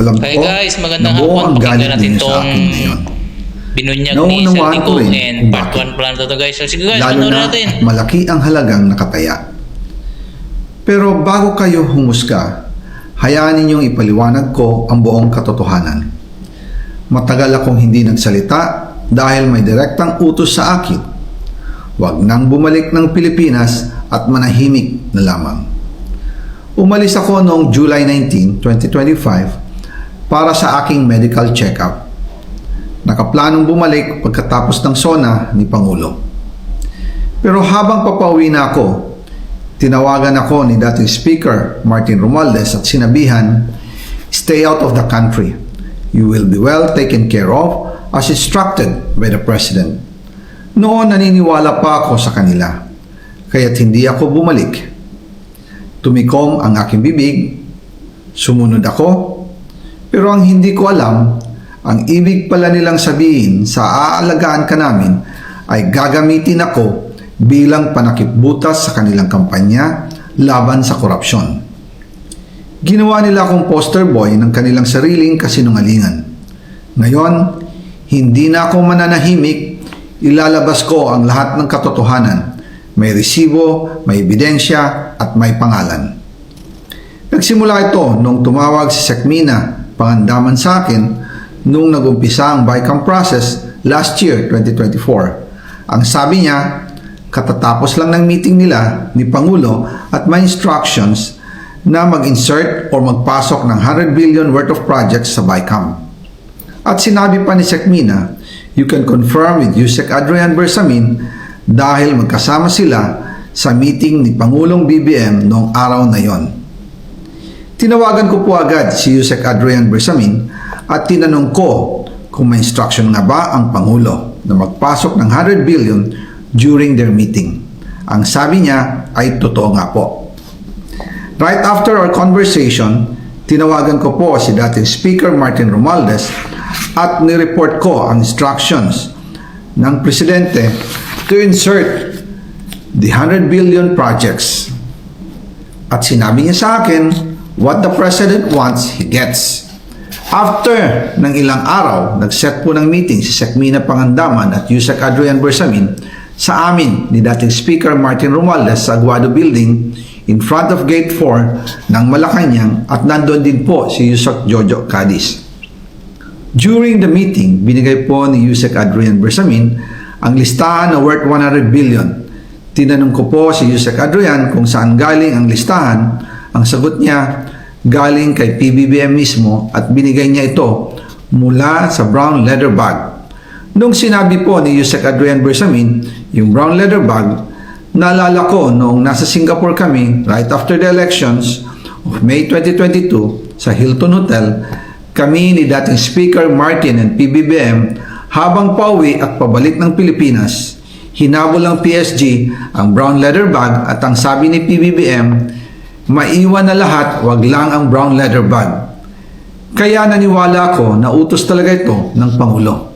Alam Hi ko guys, magandang na buo hapon. ang Pakinggan galit natin ninyo sa tong akin ngayon. binunyag ni Naunawaan ko Saldico rin and kung part bakit. 1 pa lang to guys. So sige guys, Lalo panoorin na natin. at malaki ang halagang nakataya. Pero bago kayo humusga, hayaan ninyong ipaliwanag ko ang buong katotohanan. Matagal akong hindi nagsalita dahil may direktang utos sa akin. Huwag nang bumalik ng Pilipinas at manahimik na lamang. Umalis ako noong July 19, 2025 para sa aking medical check-up. Nakaplanong bumalik pagkatapos ng SONA ni Pangulo. Pero habang papauwi na ako, tinawagan ako ni dating Speaker Martin Romualdez at sinabihan, "Stay out of the country. You will be well taken care of as instructed by the President." Noon naniniwala pa ako sa kanila, kaya't hindi ako bumalik. Tumikom ang aking bibig, sumunod ako, pero ang hindi ko alam, ang ibig pala nilang sabihin sa aalagaan ka namin ay gagamitin ako bilang panakipbutas sa kanilang kampanya laban sa korupsyon. Ginawa nila akong poster boy ng kanilang sariling kasinungalingan. Ngayon, hindi na ako mananahimik, ilalabas ko ang lahat ng katotohanan. May resibo, may ebidensya, at may pangalan. Nagsimula ito nung tumawag si Sekmina Pangandaman sa akin nung nagumpisa ang BICAM process last year, 2024. Ang sabi niya, katatapos lang ng meeting nila ni Pangulo at may instructions na mag-insert or magpasok ng 100 billion worth of projects sa BICAM. At sinabi pa ni Sekmina, you can confirm with Yusek Adrian Bersamin dahil magkasama sila sa meeting ni Pangulong BBM noong araw na yon. Tinawagan ko po agad si Yusek Adrian Bersamin at tinanong ko kung may instruction nga ba ang Pangulo na magpasok ng 100 billion during their meeting. Ang sabi niya ay totoo nga po. Right after our conversation, tinawagan ko po si dating Speaker Martin Romualdez at nireport ko ang instructions ng Presidente to insert the 100 billion projects. At sinabi niya sa akin, what the President wants, he gets. After ng ilang araw, nag-set po ng meeting si Sekmina Pangandaman at Yusek Adrian Bersamin sa amin ni dating Speaker Martin Romualdez sa Aguado Building in front of Gate 4 ng Malacanang at nandun din po si Yusek Jojo Cadiz. During the meeting, binigay po ni Yusek Adrian Bersamin ang listahan na worth 100 billion. Tinanong ko po si Yusek Adrian kung saan galing ang listahan. Ang sagot niya, galing kay PBBM mismo at binigay niya ito mula sa brown leather bag. Nung sinabi po ni Yusek Adrian Bersamin yung brown leather bag, naalala ko noong nasa Singapore kami right after the elections of May 2022 sa Hilton Hotel, kami ni dating Speaker Martin and PBBM habang pauwi at pabalik ng Pilipinas, hinabol ng PSG ang brown leather bag at ang sabi ni PBBM, maiwan na lahat, wag lang ang brown leather bag. Kaya naniwala ako na utos talaga ito ng Pangulo.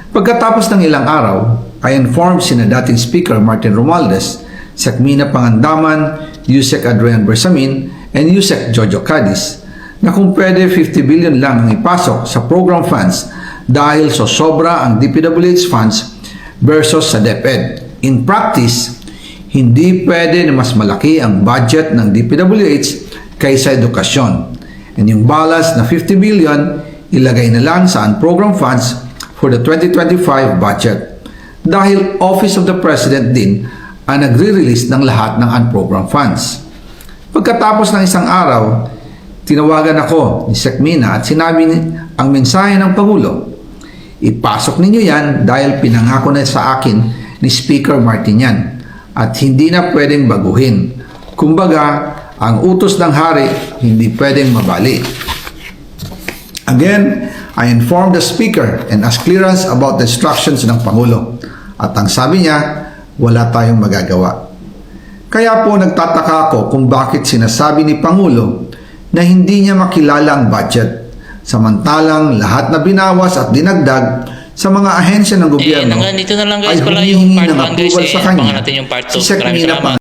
Pagkatapos ng ilang araw, I informed sina dating Speaker Martin Romualdez, Sekmina Pangandaman, Yusek Adrian Bersamin, and Yusek Jojo Cadiz na kung pwede 50 billion lang ang ipasok sa program funds dahil so sobra ang DPWH funds versus sa DepEd. In practice, hindi pwede na mas malaki ang budget ng DPWH kaysa edukasyon. And yung balance na 50 billion, ilagay na lang sa unprogram funds for the 2025 budget. Dahil Office of the President din ang nagre-release ng lahat ng unprogram funds. Pagkatapos ng isang araw, tinawagan ako ni Sekmina at sinabi ang mensahe ng Pangulo. Ipasok ninyo yan dahil pinangako na sa akin ni Speaker Martin yan at hindi na pwedeng baguhin. Kumbaga, ang utos ng hari hindi pwedeng mabali. Again, I informed the Speaker and asked clearance about the instructions ng Pangulo. At ang sabi niya, wala tayong magagawa. Kaya po nagtataka ako kung bakit sinasabi ni Pangulo na hindi niya makilala ang budget. Samantalang lahat na binawas at dinagdag sa mga ahensya ng gobyerno Dito na lang ay guys pala humihingi yung part ng 1 guys. approval sa kanya Abangan natin yung part 2. si Sekmina Maraming salamat.